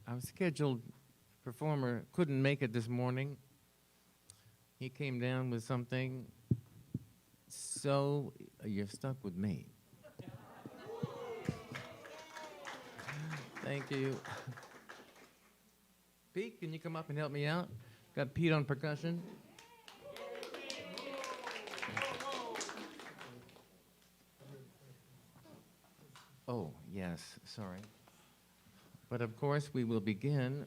our scheduled performer couldn't make it this morning. He came down with something, so you're stuck with me. Thank you. Pete, can you come up and help me out? Got Pete on percussion. Oh, yes, sorry. But of course, we will begin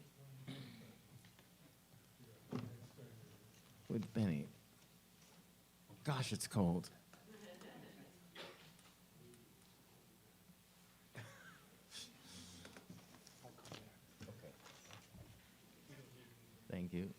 with Benny. Gosh, it's cold. Thank you.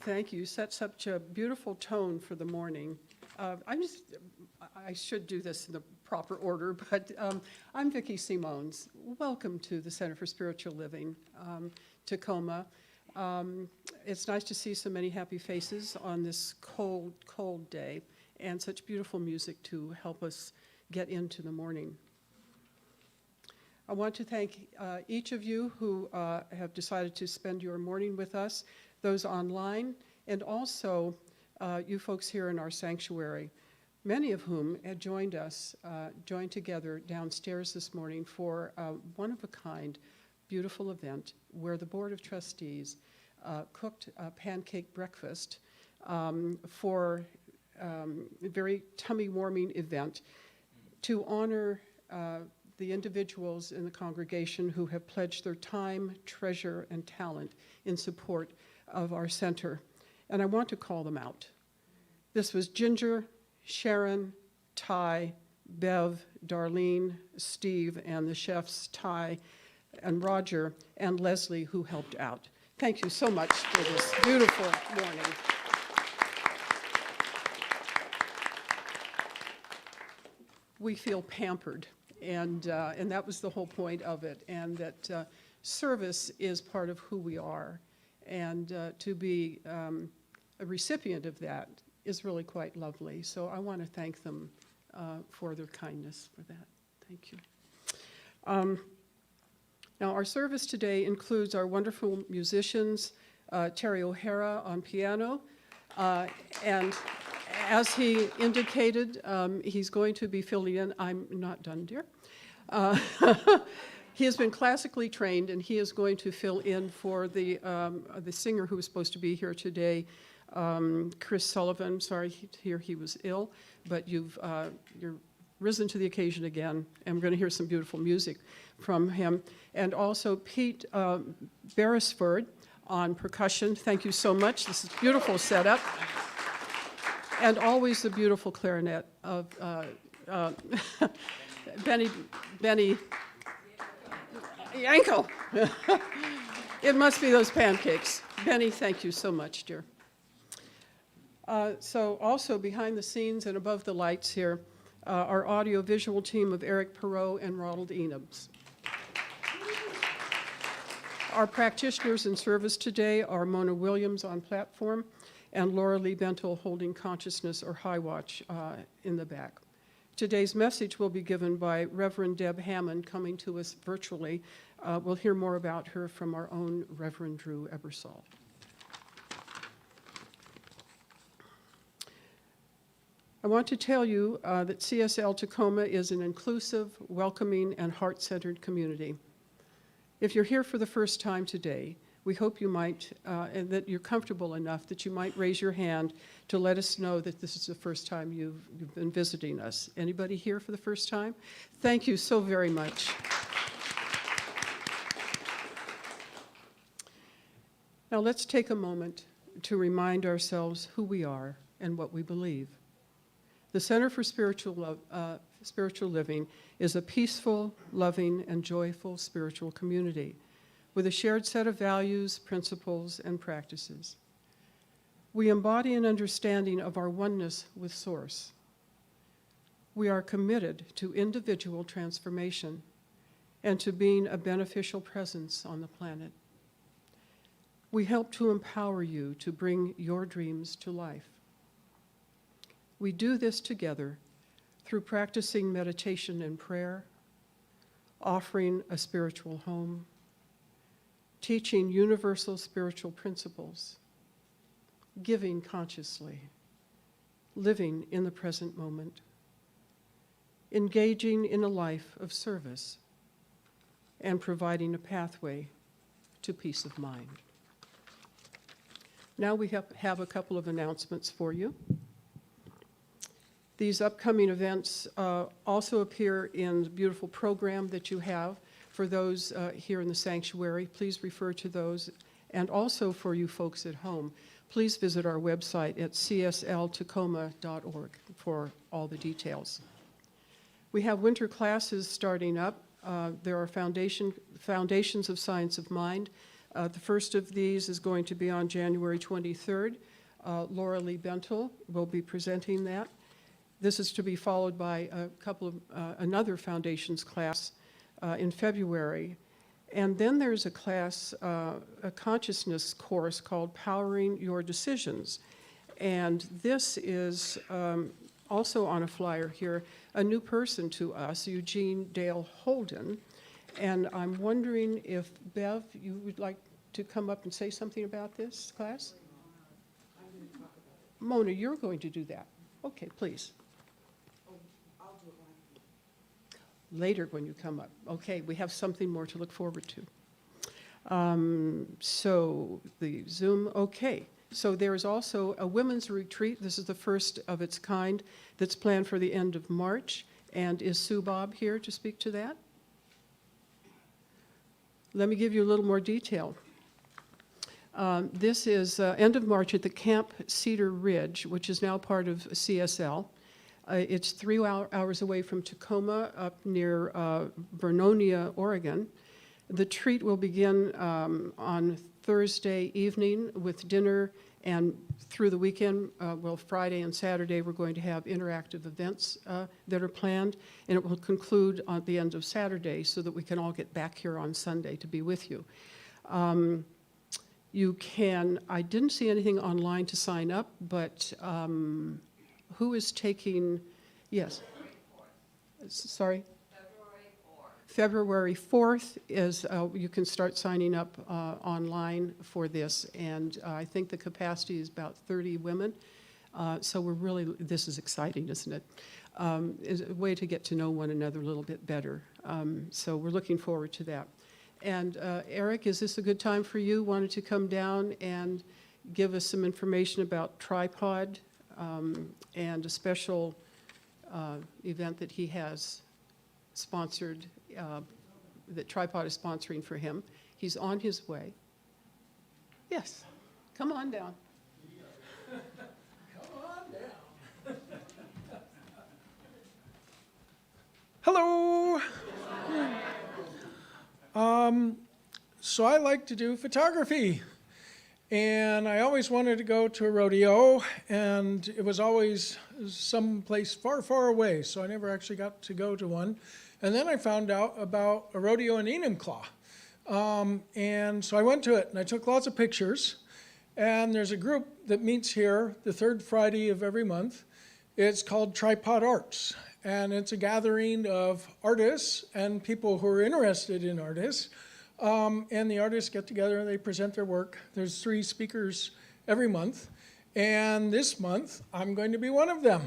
Thank you. You set such a beautiful tone for the morning. I should do this in the proper order, but I'm Vicky Semones. Welcome to the Center for Spiritual Living, Tacoma. It's nice to see so many happy faces on this cold, cold day, and such beautiful music to help us get into the morning. I want to thank each of you who have decided to spend your morning with us, those online, and also you folks here in our sanctuary. many of whom had joined us, joined together downstairs this morning for a one-of-a-kind, beautiful event where the Board of Trustees cooked a pancake breakfast for a very tummy-warming event to honor the individuals in the congregation who have pledged their time, treasure, and talent in support of our center. And I want to call them out. This was Ginger, Sharon, Ty, Bev, Darlene, Steve, and the chefs Ty and Roger, and Leslie, who helped out. Thank you so much for this beautiful morning. We feel pampered, and that was the whole point of it, and that service is part of who we are, and to be a recipient of that is really quite lovely. So I want to thank them for their kindness for that. Thank you. Now, our service today includes our wonderful musicians, Terry O'Hara on piano, and as he indicated, he's going to be filling in. I'm not done, dear. He has been classically trained, and he is going to fill in for the singer who was supposed to be here today, Chris Sullivan. Sorry to hear he was ill, but you're risen to the occasion again, and we're going to hear some beautiful music from him. And also Pete Beresford on percussion. Thank you so much. This is a beautiful setup. And always the beautiful clarinet of Benny Yangco. It must be those pancakes. Benny, thank you so much, dear. So also behind the scenes and above the lights here, our audio-visual team of Erik, Perrohe, and Ronald. Our practitioners in service today are Mona Williams on platform and Laura Lee Bentel holding consciousness or high watch in the back. Today's message will be given by Rev Deb Hammond, coming to us virtually. We'll hear more about her from our own Reverend Drew Ebersole. I want to tell you that CSL Tacoma is an inclusive, welcoming, and heart-centered community. If you're here for the first time today, we hope you might, and that you're comfortable enough that you might raise your hand to let us know that this is the first time you've been visiting us. Anybody here for the first time? Thank you so very much. Now let's take a moment to remind ourselves who we are and what we believe. The Center for Spiritual Living is a peaceful, loving, and joyful spiritual community with a shared set of values, principles, and practices. We embody an understanding of our oneness with Source. We are committed to individual transformation and to being a beneficial presence on the planet. We help to empower you to bring your dreams to life. We do this together through practicing meditation and prayer, offering a spiritual home, teaching universal spiritual principles, giving consciously, living in the present moment, engaging in a life of service, and providing a pathway to peace of mind. Now we have a couple of announcements for you. These upcoming events also appear in the beautiful program that you have. For those here in the sanctuary, please refer to those. And also for you folks at home, please visit our website at csltacoma.org for all the details. We have winter classes starting up. There are Foundations of Science of Mind. The first of these is going to be on January 23rd. Laura Lee Bentel will be presenting that. This is to be followed by another Foundations class in February. And then there's a class, a consciousness course called Powering Your Decisions. And this is also on a flyer here, a new person to us, Eugene Dale Holden. And I'm wondering if, Bev, you would like to come up and say something about this class? Mona, you're going to do that. Okay, please. Later when you come up. Okay, we have something more to look forward to. So the Zoom, okay. So there is also a women's retreat. This is the first of its kind that's planned for the end of March. And is Sue Bob here to speak to that? Let me give you a little more detail. This is end of March at the Camp Cedar Ridge, which is now part of CSL. It's 3 hours away from Tacoma, up near Vernonia, Oregon. The treat will begin on Thursday evening with dinner, and through the weekend, well, Friday and Saturday, we're going to have interactive events that are planned, and it will conclude at the end of Saturday so that we can all get back here on Sunday to be with you. You can, I didn't see anything online to sign up, but who is taking, yes? Sorry? February 4th is, you can start signing up online for this, and I think the capacity is about 30 women. So we're really, this is exciting, isn't it? It's a way to get to know one another a little bit better. So we're looking forward to that. And Erik, is this a good time for you? Wanted to come down and give us some information about Tripod and a special event that he has sponsored, that Tripod is sponsoring for him. He's on his way. Yes, come on down. Come on down. Hello. So I like to do photography, and I always wanted to go to a rodeo, and it was always someplace far, far away, so I never actually got to go to one. And then I found out about a rodeo in Enumclaw, and so I went to it, and I took lots of pictures. And there's a group that meets here the third Friday of every month. It's called Tripod Arts, and it's a gathering of artists and people who are interested in artists. And the artists get together and they present their work. There's 3 speakers every month. And this month, I'm going to be one of them.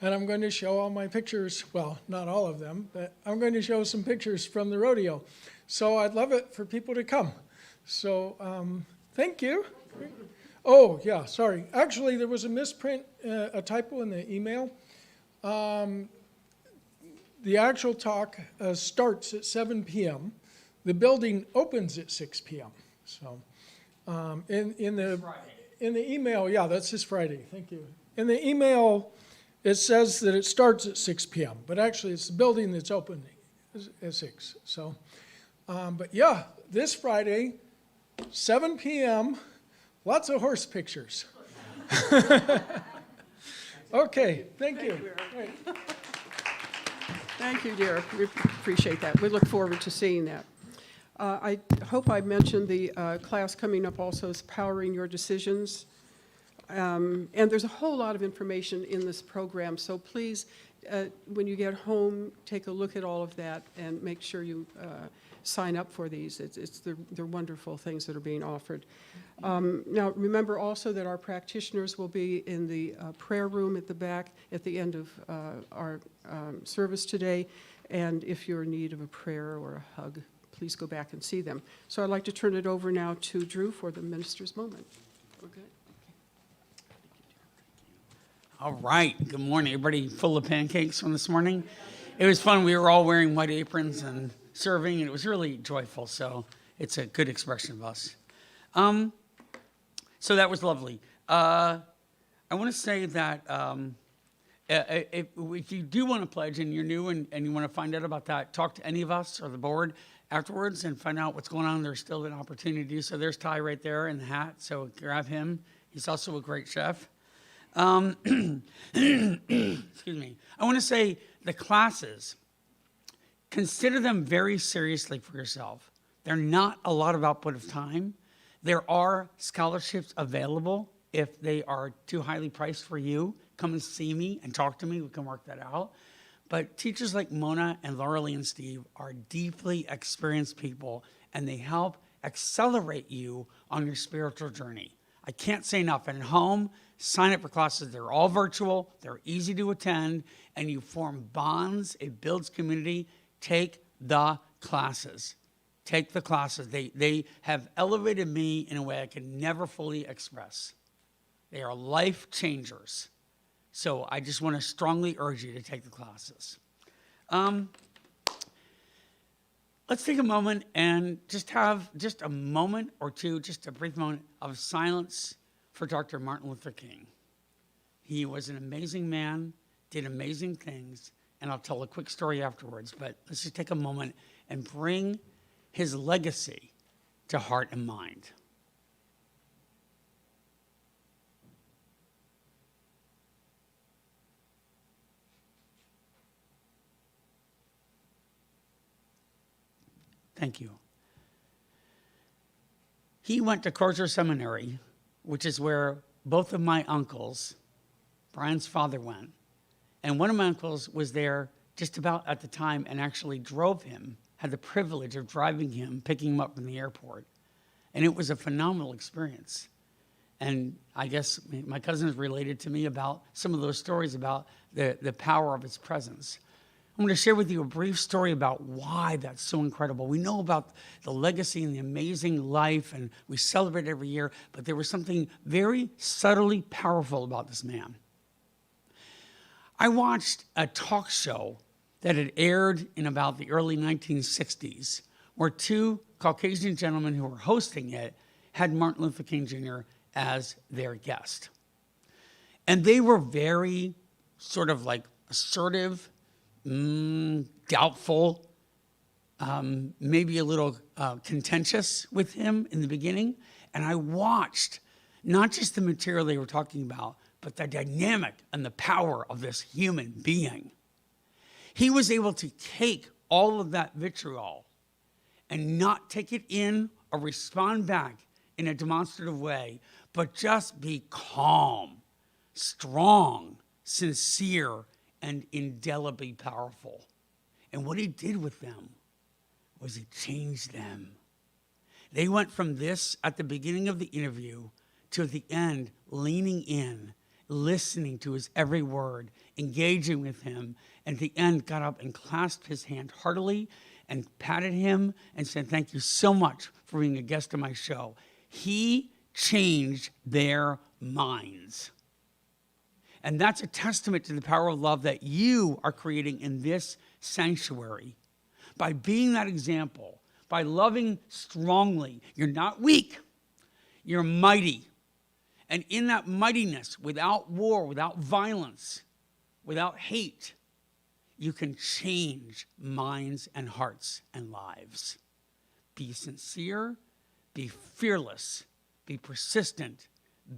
And I'm going to show all my pictures. Well, not all of them, but I'm going to show some pictures from the rodeo. So I'd love it for people to come. So thank you. Oh, yeah, sorry. Actually, there was a misprint, a typo in the email. The actual talk starts at 7 p.m. The building opens at 6 p.m. So in the email, yeah, that's this Friday. Thank you. In the email, it says that it starts at 6 p.m., but actually it's the building that's open at 6. So, but yeah, this Friday, 7 p.m., lots of horse pictures. Okay, thank you. Thank you, dear. We appreciate that. We look forward to seeing that. I hope I mentioned the class coming up also is Powering Your Decisions. And there's a whole lot of information in this program, so please, when you get home, take a look at all of that and make sure you sign up for these. They're wonderful things that are being offered. Now, remember also that our practitioners will be in the prayer room at the back at the end of our service today, and if you're in need of a prayer or a hug, please go back and see them. So I'd like to turn it over now to Drew for the minister's moment. We're good? All right. Good morning. Everybody full of pancakes from this morning? It was fun. We were all wearing white aprons and serving, and it was really joyful. So it's a good expression of us. So that was lovely. I want to say that if you do want to pledge and you're new and you want to find out about that, talk to any of us or the board afterwards and find out what's going on. There's still an opportunity to do so. There's Ty right there in the hat, so grab him. He's also a great chef. Excuse me. I want to say the classes, consider them very seriously for yourself. They're not a lot of output of time. There are scholarships available if they are too highly priced for you. Come and see me and talk to me. We can work that out. But teachers like Mona and Lauralee and Steve are deeply experienced people, and they help accelerate you on your spiritual journey. I can't say enough. And at home, sign up for classes. They're all virtual. They're easy to attend, and you form bonds. It builds community. take the classes. Take the classes. They have elevated me in a way I can never fully express. They are life changers. So I just want to strongly urge you to take the classes. Let's take a moment and just have just a moment or two, just a brief moment of silence for Dr. Martin Luther King. He was an amazing man, did amazing things, and I'll tell a quick story afterwards, but let's just take a moment and bring his legacy to heart and mind. Thank you. He went to Crozier Seminary, which is where both of my uncles, Brian's father, went. And one of my uncles was there just about at the time and actually drove him, had the privilege of driving him, picking him up from the airport. And it was a phenomenal experience. And I guess my cousin is related to me about some of those stories about the power of his presence. I'm going to share with you a brief story about why that's so incredible. We know about the legacy and the amazing life, and we celebrate every year, but there was something very subtly powerful about this man. I watched a talk show that had aired in about the early 1960s, where two Caucasian gentlemen who were hosting it had Martin Luther King Jr. as their guest. And they were very sort of like assertive, doubtful, maybe a little contentious with him in the beginning. And I watched not just the material they were talking about, but the dynamic and the power of this human being. He was able to take all of that vitriol and not take it in or respond back in a demonstrative way, but just be calm, strong, sincere, and indelibly powerful. And what he did with them was he changed them. They went from this at the beginning of the interview to at the end, leaning in, listening to his every word, engaging with him, and at the end got up and clasped his hand heartily and patted him and said, "Thank you so much for being a guest on my show." He changed their minds. And that's a testament to the power of love that you are creating in this sanctuary. By being that example, by loving strongly, you're not weak, you're mighty. And in that mightiness, without war, without violence, without hate, you can change minds and hearts and lives. Be sincere, be fearless, be persistent,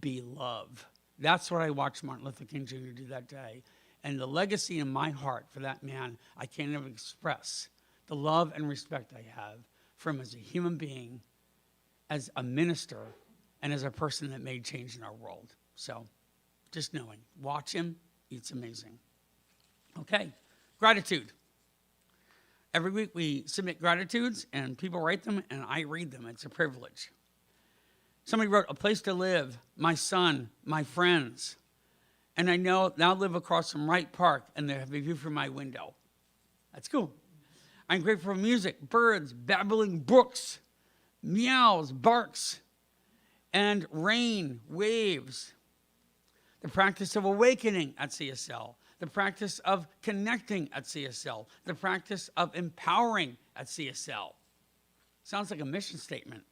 be love. That's what I watched Martin Luther King Jr. do that day. And the legacy in my heart for that man, I can't even express the love and respect I have for him as a human being, as a minister, and as a person that made change in our world. So just knowing, watch him, it's amazing. Okay, gratitude. Every week we submit gratitudes and people write them and I read them. It's a privilege. Somebody wrote, "A place to live, my son, my friends. And I now live across from Wright Park and they have a view from my window." That's cool. I'm grateful for music, birds, babbling brooks, meows, barks, and rain, waves. The practice of awakening at CSL. The practice of connecting at CSL. The practice of empowering at CSL. Sounds like a mission statement.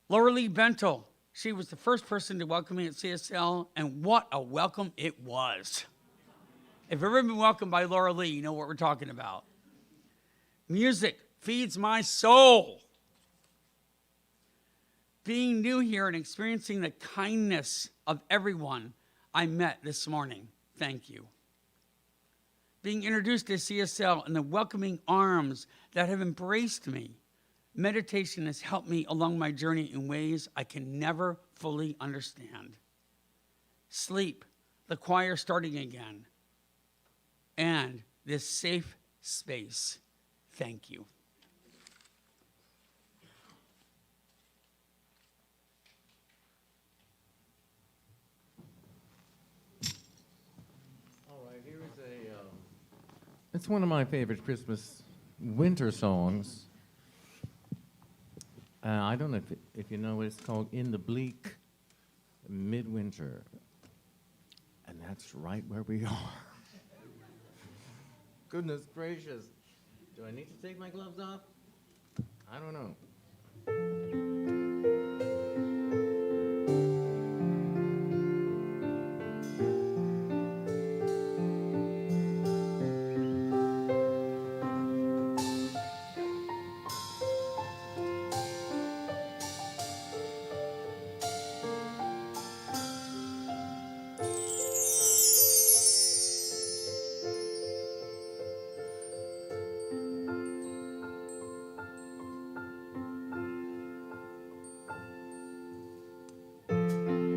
Laura Lee Bentel, she was the first person to welcome me at CSL, and what a welcome it was. If you've ever been welcomed by Laura Lee, you know what we're talking about. Music feeds my soul. Being new here and experiencing the kindness of everyone I met this morning, thank you. Being introduced to CSL and the welcoming arms that have embraced me. Meditation has helped me along my journey in ways I can never fully understand. Sleep, the choir starting again, and this safe space. Thank you. All right, here is a It's one of my favorite Christmas winter songs. I don't know if you know it. It's called In the Bleak Midwinter. And that's right where we are. Goodness gracious. Do I need to take my gloves off? I don't know.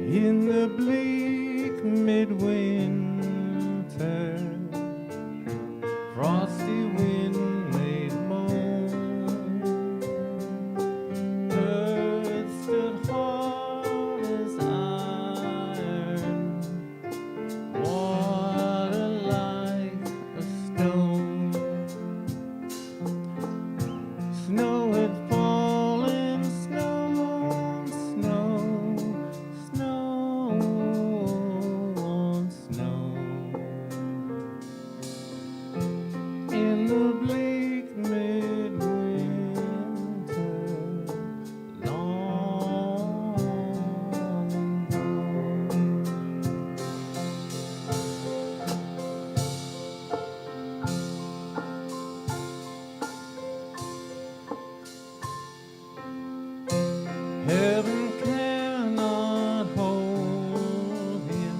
In the bleak midwinter, frosty wind made moan. Earth stood hard as iron, water like a stone. Snow had fallen, snow, snow. Snow on snow in the bleak midwinter, long ago. Heaven cannot hold him,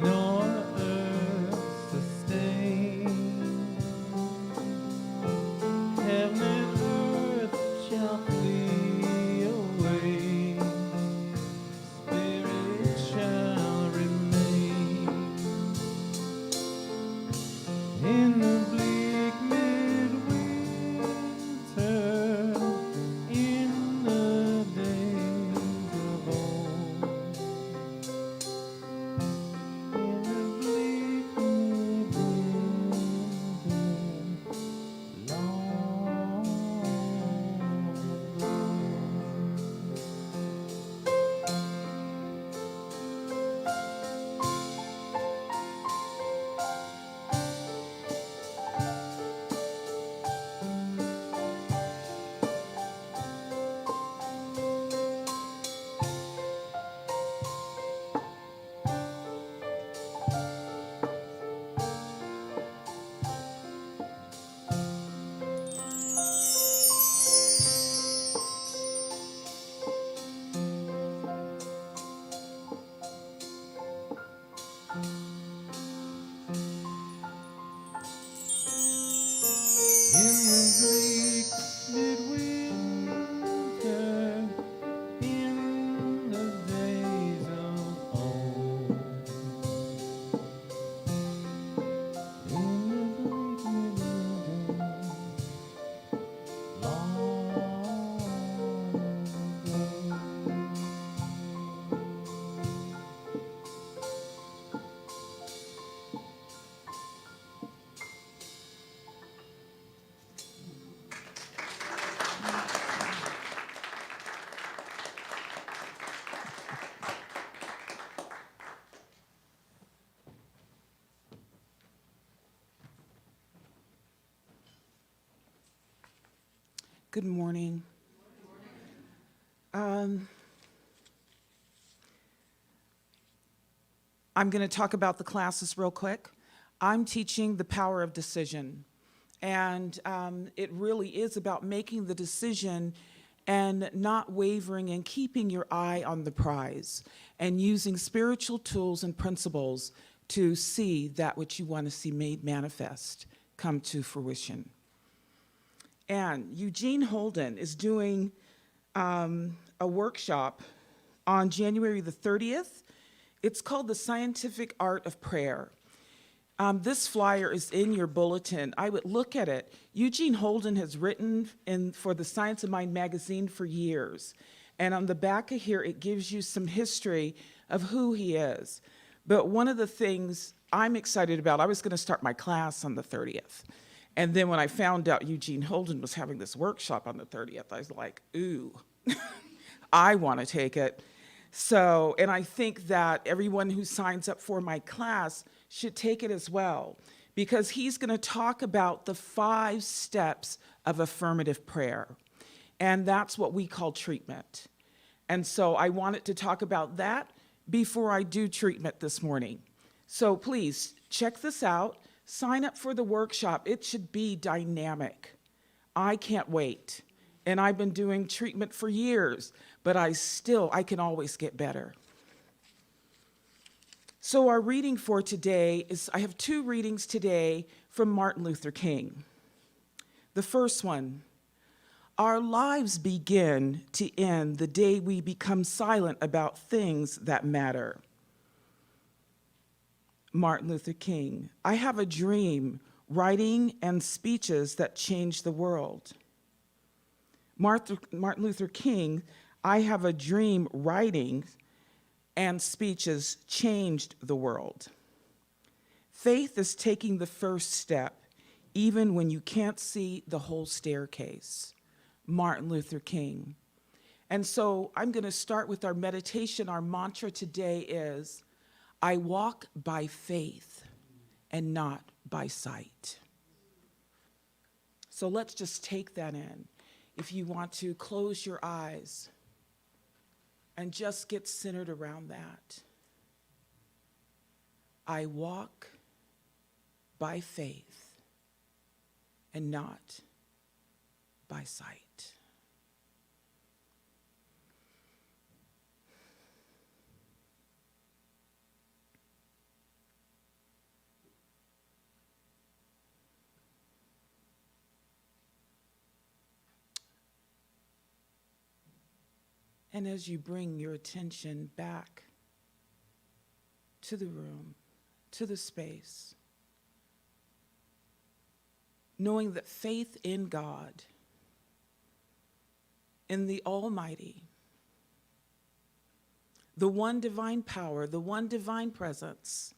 nor earth sustain. Heaven and earth shall flee away, spirit shall remain. In the bleak midwinter, in the days of old, in the bleak midwinter, long ago. In the bleak midwinter, in the days of old, in the bleak midwinter, long Good morning. I'm going to talk about the classes real quick. I'm teaching the power of decision. And it really is about making the decision and not wavering and keeping your eye on the prize and using spiritual tools and principles to see that which you want to see made manifest come to fruition. And Eugene Holden is doing a workshop on January the 30th. It's called The Scientific Art of Prayer. This flyer is in your bulletin. I would look at it. Eugene Holden has written for the Science of Mind magazine for years. And on the back of here, it gives you some history of who he is. But one of the things I'm excited about. I was going to start my class on the 30th. And then when I found out Eugene Holden was having this workshop on the 30th, I was like, ooh, I want to take it. So, and I think that everyone who signs up for my class should take it as well, because he's going to talk about the 5 steps of affirmative prayer. And that's what we call treatment. And so I wanted to talk about that before I do treatment this morning. So please check this out. Sign up for the workshop. It should be dynamic. I can't wait. And I've been doing treatment for years, but I can always get better. So our reading for today is, I have 2 readings today from Martin Luther King. The first one, our lives begin to end the day we become silent about things that matter. Martin Luther King, I have a dream, writing and speeches that change the world. Martin Luther King, I have a dream, writing and speeches changed the world. Faith is taking the first step, even when you can't see the whole staircase. Martin Luther King. And so I'm going to start with our meditation. Our mantra today is, I walk by faith and not by sight. So let's just take that in. If you want to close your eyes and just get centered around that. I walk by faith and not by sight. And as you bring your attention back to the room, to the space, knowing that faith in God, in the Almighty, the one divine power, the one divine presence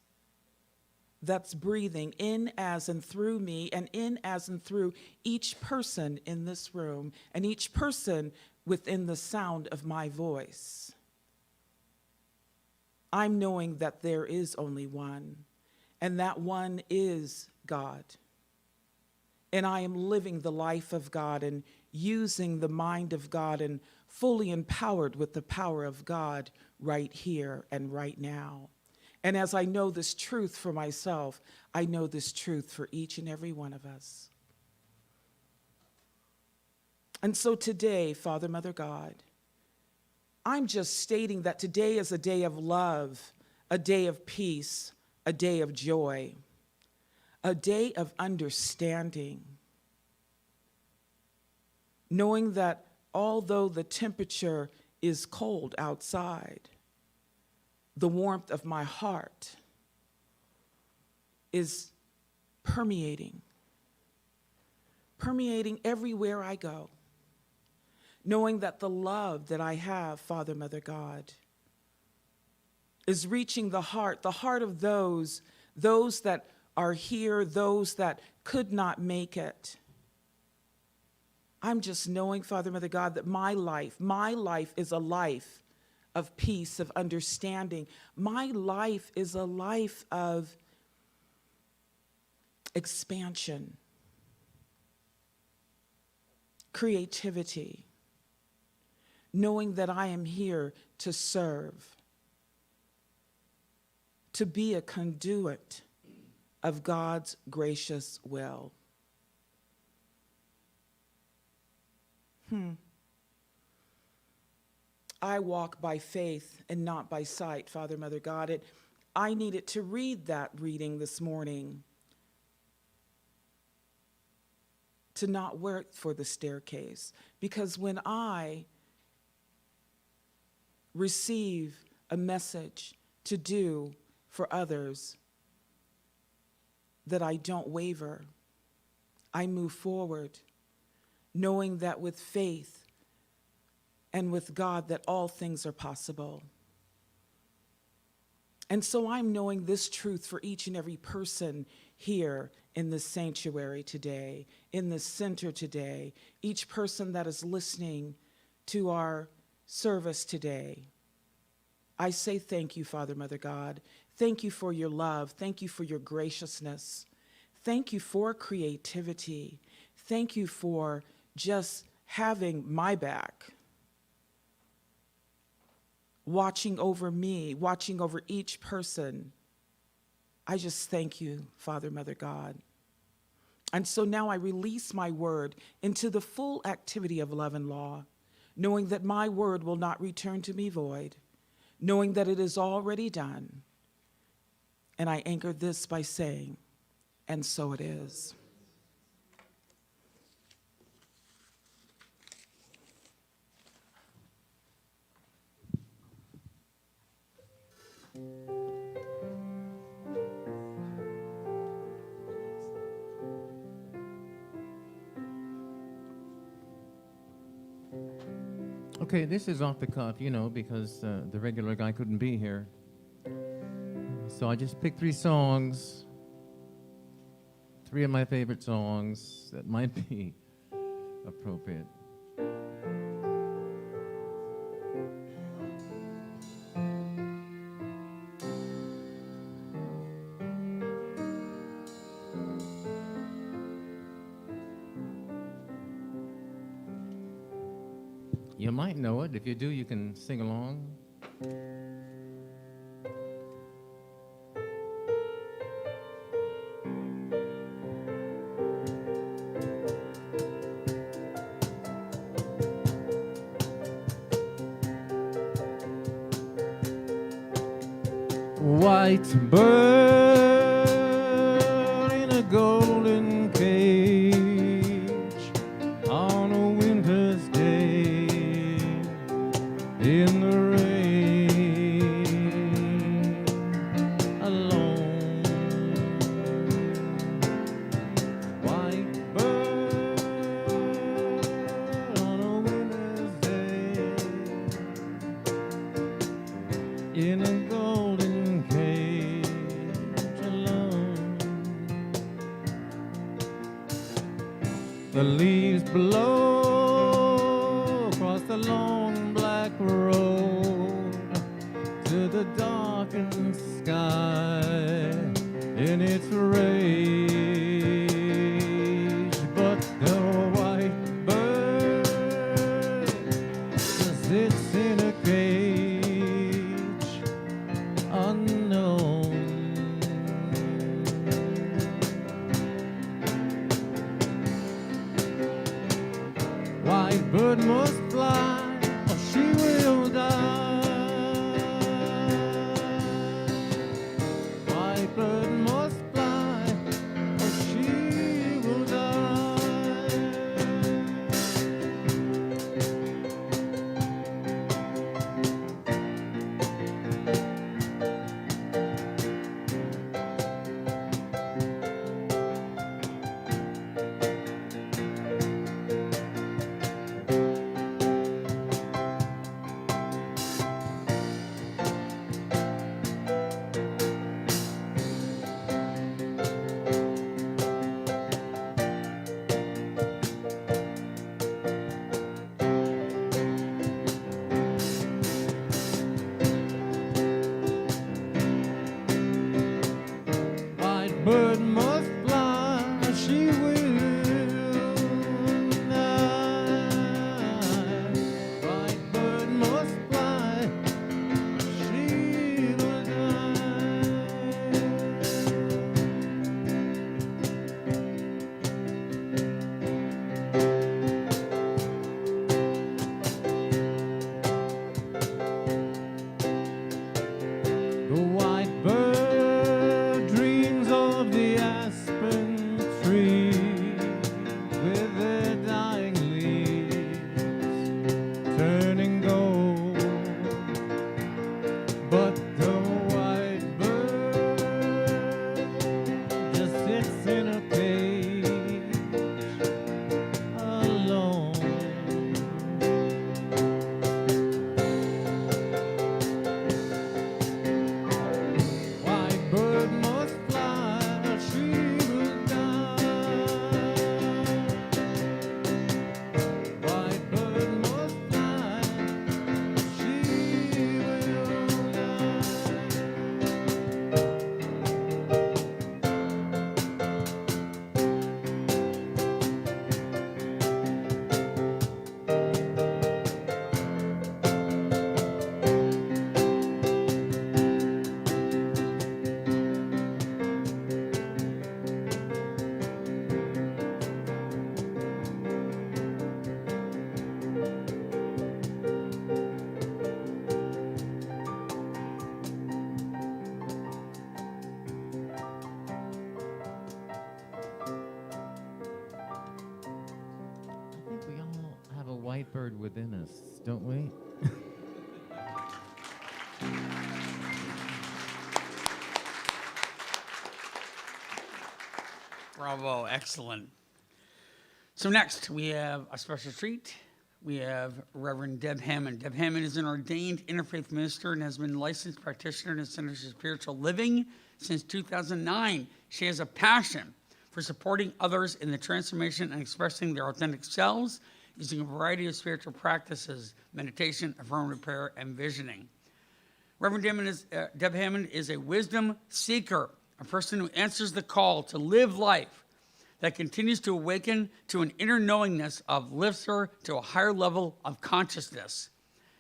that's breathing in as and through me and in as and through each person in this room and each person within the sound of my voice. I'm knowing that there is only one, and that one is God. And I am living the life of God and using the mind of God and fully empowered with the power of God right here and right now. And as I know this truth for myself, I know this truth for each and every one of us. And so today, Father, Mother, God, I'm just stating that today is a day of love, a day of peace, a day of joy, a day of understanding, knowing that although the temperature is cold outside, the warmth of my heart is permeating everywhere I go, knowing that the love that I have, Father, Mother, God, is reaching the heart of those that are here, those that could not make it. I'm just knowing, Father, Mother, God, that my life is a life of peace, of understanding. My life is a life of expansion, creativity, knowing that I am here to serve, to be a conduit of God's gracious will. I walk by faith and not by sight, Father, Mother, God. I needed to read that reading this morning to not work for the staircase. Because when I receive a message to do for others, that I don't waver. I move forward, knowing that with faith and with God that all things are possible. And so I'm knowing this truth for each and every person here in this sanctuary today, in this center today, each person that is listening to our service today. I say thank you, Father, Mother God. Thank you for your love. Thank you for your graciousness. Thank you for creativity. Thank you for just having my back, watching over me, watching over each person. I just thank you, Father, Mother God. And so now I release my word into the full activity of love and law, knowing that my word will not return to me void, knowing that it is already done. And I anchor this by saying, and so it is. Okay, this is off the cuff, because the regular guy couldn't be here. So I just picked 3 songs, 3 of my favorite songs that might be appropriate. You might know it. If you do, you can sing along. White bird in a golden cage on a winter's day in the rain alone. White bird on a winter's day in a golden cage alone. The leaves blow across the long black road to the darkened sky in its rage. But the white bird sits in a cage unknown. White bird must fly or she will die. White bird must fly or she will die. White bird must fly, or she will die. White bird must fly, or she will die. The white bird dreams of the bird within us, don't we? Bravo, excellent. So next, we have a special treat. We have Reverend Deb Hammond. Deb Hammond is an ordained interfaith minister and has been a licensed practitioner in the Center for Spiritual Living since 2009. She has a passion for supporting others in the transformation and expressing their authentic selves using a variety of spiritual practices, meditation, affirmative prayer, and visioning. Reverend Deb Hammond is a wisdom seeker, a person who answers the call to live life that continues to awaken to an inner knowingness of lifts her to a higher level of consciousness.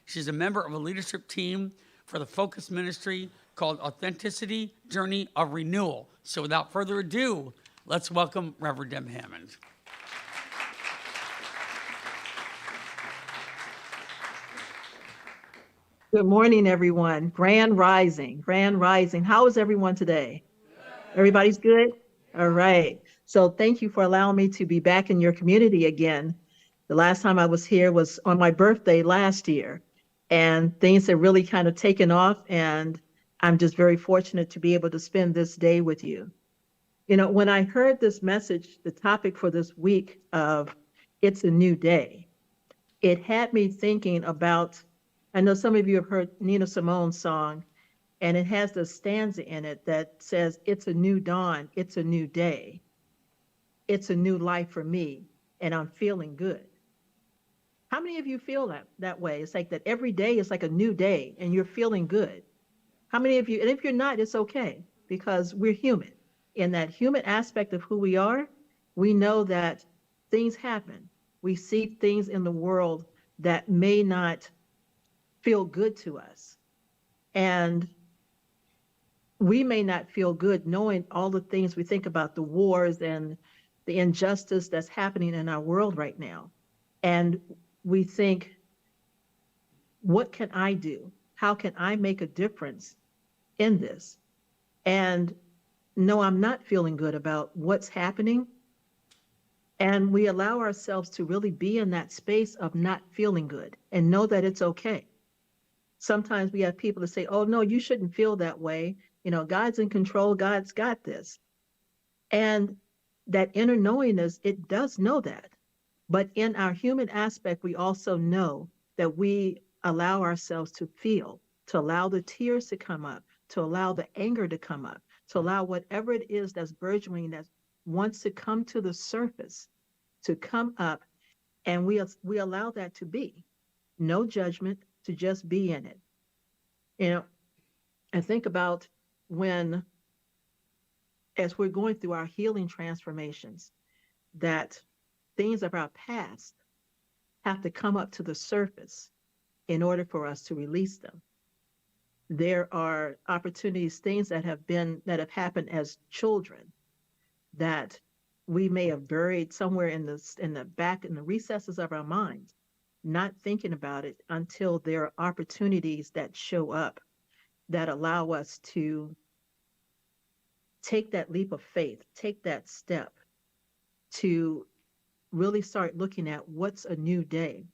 She's a member of a leadership team for the Focus Ministry called Authenticity Journey of Renewal. So without further ado, let's welcome Reverend Deb Hammond. Good morning, everyone. Grand Rising, Grand Rising. How is everyone today? Everybody's good? All right. So thank you for allowing me to be back in your community again. The last time I was here was on my birthday last year, and things have really kind of taken off, and I'm just very fortunate to be able to spend this day with you. You know, when I heard this message, the topic for this week of It's a New Day, it had me thinking about, I know some of you have heard Nina Simone's song, and it has the stanza in it that says, it's a new dawn, it's a new day. It's a new life for me, and I'm feeling good. How many of you feel that way? It's like that every day is like a new day, and you're feeling good. How many of you, and if you're not, it's okay, because we're human. In that human aspect of who we are, we know that things happen. We see things in the world that may not feel good to us. And we may not feel good knowing all the things we think about, the wars and the injustice that's happening in our world right now. And we think, what can I do? How can I make a difference in this? And no, I'm not feeling good about what's happening. And we allow ourselves to really be in that space of not feeling good and know that it's okay. Sometimes we have people that say, oh, no, you shouldn't feel that way. You know, God's in control. God's got this. And that inner knowingness, it does know that. But in our human aspect, we also know that we allow ourselves to feel, to allow the tears to come up, to allow the anger to come up, to allow whatever it is that's burgeoning, that wants to come to the surface, to come up, and we allow that to be. No judgment, to just be in it. You know, I think about when, as we're going through our healing transformations, that things of our past have to come up to the surface in order for us to release them. There are opportunities, things that have happened as children that we may have buried somewhere in the back, in the recesses of our minds, not thinking about it until there are opportunities that show up that allow us to take that leap of faith, take that step to really start looking at what's a new day.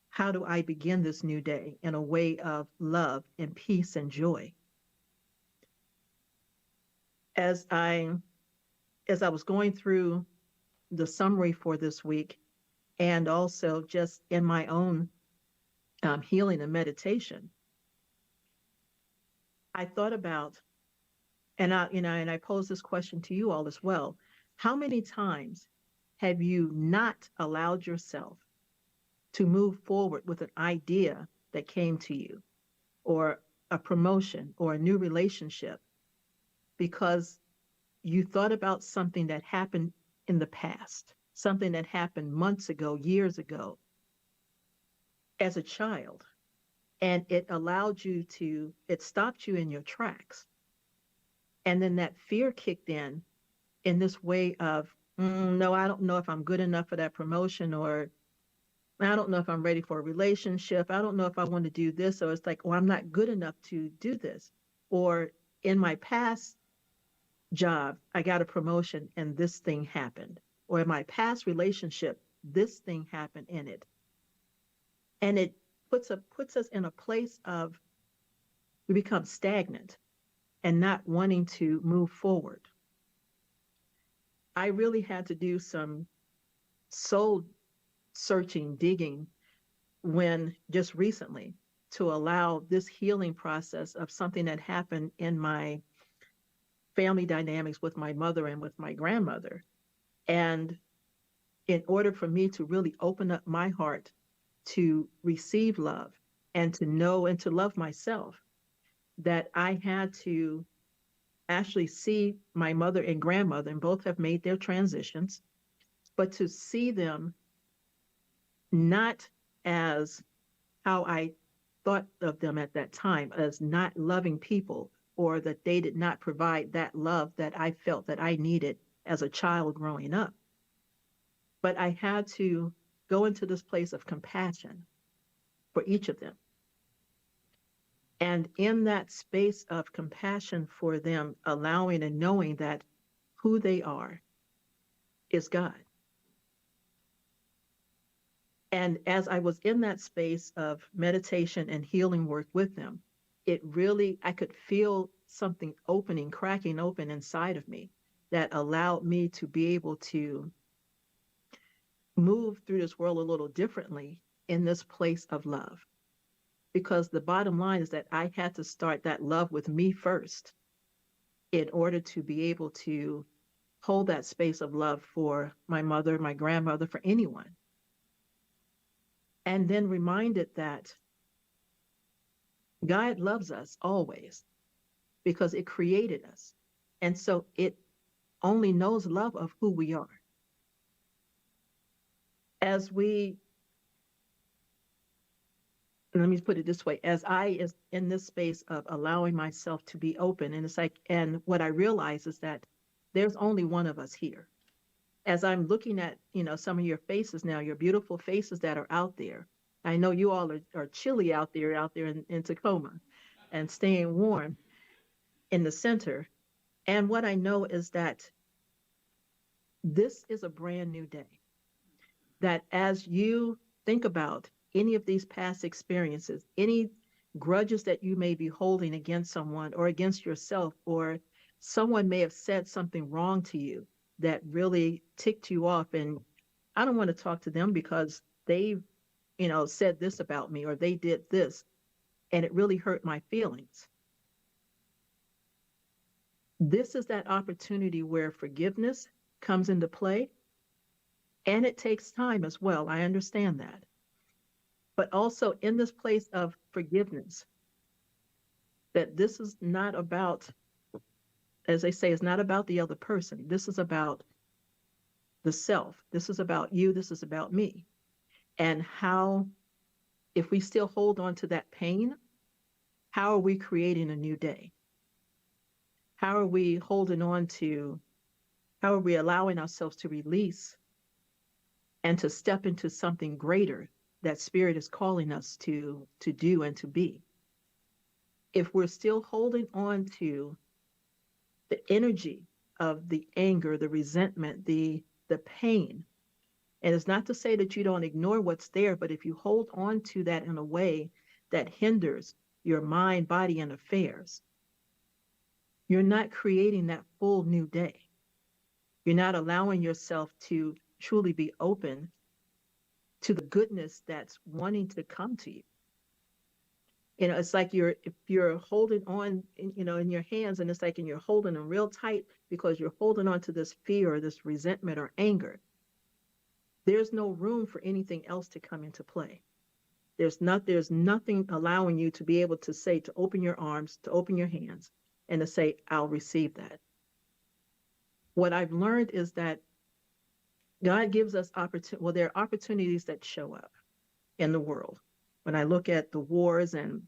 How do I begin this new day in a way of love and peace and joy? As I was going through the summary for this week, and also just in my own healing and meditation, I thought about, and I pose this question to you all as well. How many times have you not allowed yourself to move forward with an idea that came to you, or a promotion, or a new relationship, because you thought about something that happened in the past, something that happened months ago, years ago, as a child, and it stopped you in your tracks. And then that fear kicked in this way of, no, I don't know if I'm good enough for that promotion, or I don't know if I'm ready for a relationship. I don't know if I want to do this. So it's like, oh, I'm not good enough to do this. Or in my past job, I got a promotion and this thing happened. Or in my past relationship, this thing happened in it. And it puts us in a place of we become stagnant and not wanting to move forward. I really had to do some soul searching, digging when just recently to allow this healing process of something that happened in my family dynamics with my mother and with my grandmother. And in order for me to really open up my heart to receive love and to know and to love myself, that I had to actually see my mother and grandmother, and both have made their transitions, but to see them not as how I thought of them at that time, as not loving people, or that they did not provide that love that I felt that I needed as a child growing up. But I had to go into this place of compassion for each of them. And in that space of compassion for them, allowing and knowing that who they are is God. And as I was in that space of meditation and healing work with them, it really, I could feel something opening, cracking open inside of me that allowed me to be able to move through this world a little differently in this place of love. Because the bottom line is that I had to start that love with me first in order to be able to hold that space of love for my mother, my grandmother, for anyone. And then reminded that God loves us always because it created us. And so it only knows love of who we are. As we, let me put it this way, as I is in this space of allowing myself to be open, and it's like, and what I realize is that there's only one of us here. As I'm looking at, some of your faces now, your beautiful faces that are out there. I know you all are chilly out there in Tacoma and staying warm in the center. And what I know is that this is a brand new day. That as you think about any of these past experiences, any grudges that you may be holding against someone or against yourself, or someone may have said something wrong to you that really ticked you off, and I don't want to talk to them because they've, said this about me, or they did this, and it really hurt my feelings. This is that opportunity where forgiveness comes into play, and it takes time as well. I understand that. But also in this place of forgiveness, that this is not about, as they say, it's not about the other person. This is about the self. This is about you. This is about me. And how, if we still hold on to that pain, how are we creating a new day? How are we holding on to, how are we allowing ourselves to release and to step into something greater that Spirit is calling us to do and to be? If we're still holding on to the energy of the anger, the resentment, the pain, and it's not to say that you don't ignore what's there, but if you hold on to that in a way that hinders your mind, body, and affairs, you're not creating that full new day. You're not allowing yourself to truly be open to the goodness that's wanting to come to you. It's like if you're holding on, in your hands, and it's like, and you're holding them real tight because you're holding on to this fear or this resentment or anger. There's no room for anything else to come into play. There's nothing allowing you to be able to say, to open your arms, to open your hands, and to say, I'll receive that. What I've learned is that God gives us there are opportunities that show up in the world. When I look at the wars and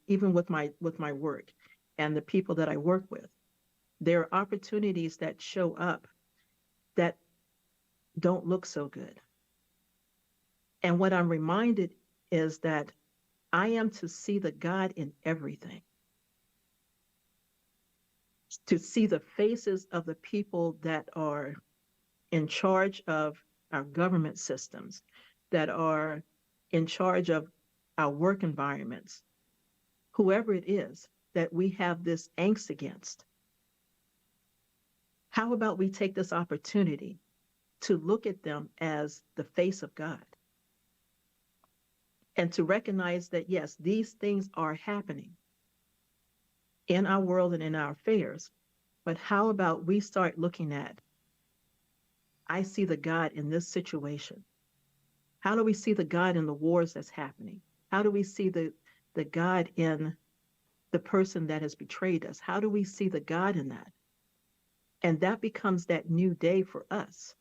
even with my work and the people that I work with, there are opportunities that show up that don't look so good. And what I'm reminded is that I am to see the God in everything, to see the faces of the people that are in charge of our government systems, that are in charge of our work environments, whoever it is that we have this angst against, how about we take this opportunity to look at them as the face of God and to recognize that, yes, these things are happening in our world and in our affairs, but how about we start looking at, I see the God in this situation. How do we see the God in the wars that's happening? How do we see the God in the person that has betrayed us? How do we see the God in that? And that becomes that new day for us,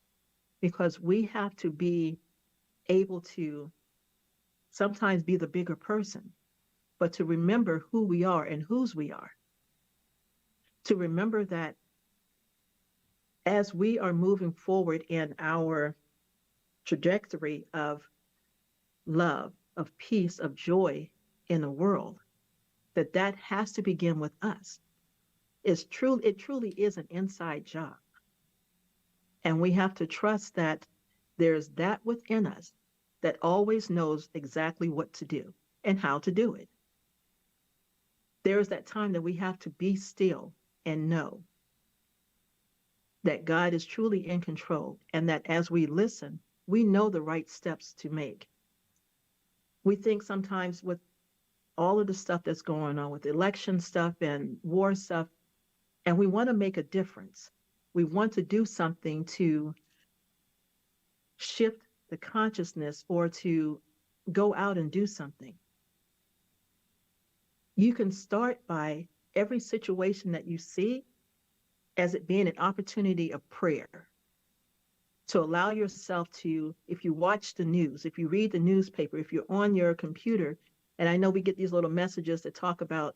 because we have to be able to sometimes be the bigger person, but to remember who we are and whose we are. To remember that as we are moving forward in our trajectory of love, of peace, of joy in the world, that has to begin with us. It truly is an inside job. And we have to trust that there's that within us that always knows exactly what to do and how to do it. There is that time that we have to be still and know that God is truly in control, and that as we listen, we know the right steps to make. We think sometimes with all of the stuff that's going on with election stuff and war stuff, and we want to make a difference. We want to do something to shift the consciousness or to go out and do something. You can start by every situation that you see as it being an opportunity of prayer. To allow yourself to, if you watch the news, if you read the newspaper, if you're on your computer, and I know we get these little messages that talk about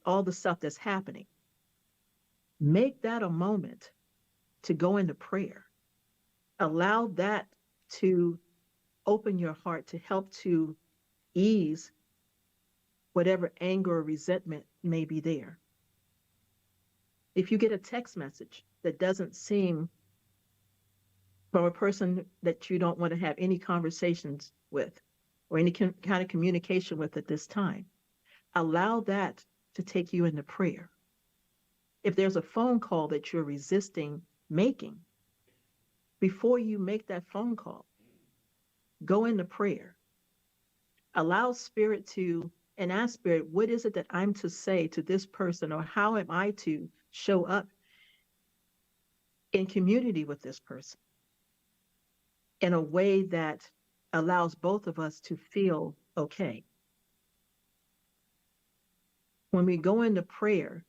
all the stuff that's happening, make that a moment to go into prayer. Allow that to open your heart to help to ease whatever anger or resentment may be there. If you get a text message that doesn't seem from a person that you don't want to have any conversations with or any kind of communication with at this time, allow that to take you into prayer. If there's a phone call that you're resisting making, before you make that phone call, go into prayer. Allow Spirit to, and ask Spirit, what is it that I'm to say to this person, or how am I to show up in community with this person in a way that allows both of us to feel okay. When we go into prayer,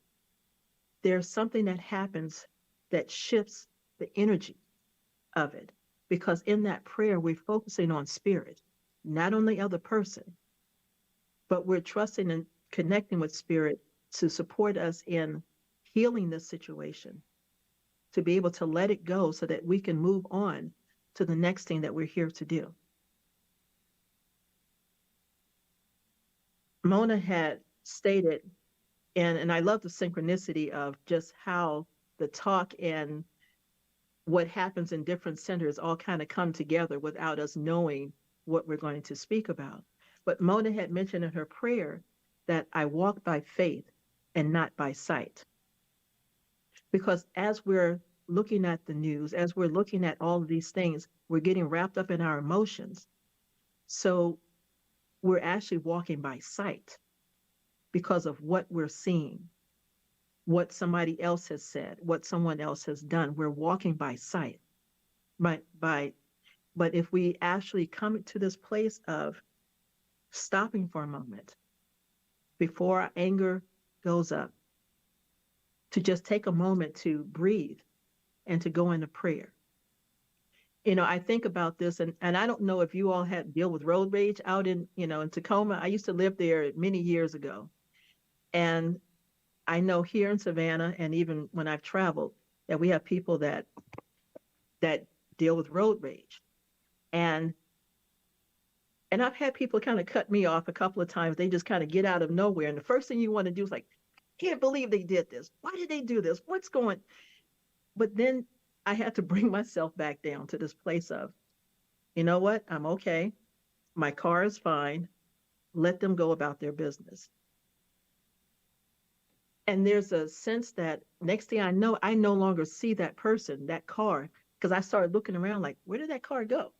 there's something that happens that shifts the energy of it, because in that prayer, we're focusing on Spirit, not on the other person, but we're trusting and connecting with Spirit to support us in healing this situation, to be able to let it go so that we can move on to the next thing that we're here to do. Mona had stated, and I love the synchronicity of just how the talk and what happens in different centers all kind of come together without us knowing what we're going to speak about. But Mona had mentioned in her prayer that I walk by faith and not by sight. Because as we're looking at the news, as we're looking at all of these things, we're getting wrapped up in our emotions. So we're actually walking by sight because of what we're seeing, what somebody else has said, what someone else has done. We're walking by sight. But if we actually come to this place of stopping for a moment before our anger goes up, to just take a moment to breathe and to go into prayer. You know, I think about this, and I don't know if you all had deal with road rage out in Tacoma. I used to live there many years ago. And I know here in Savannah, and even when I've traveled, that we have people that deal with road rage. And I've had people kind of cut me off a couple of times. They just kind of get out of nowhere. And the first thing you want to do is like, can't believe they did this. Why did they do this? What's going? But then I had to bring myself back down to this place of, you know what? I'm okay. My car is fine. Let them go about their business. And there's a sense that next thing I know, I no longer see that person, that car, because I started looking around like, where did that car go?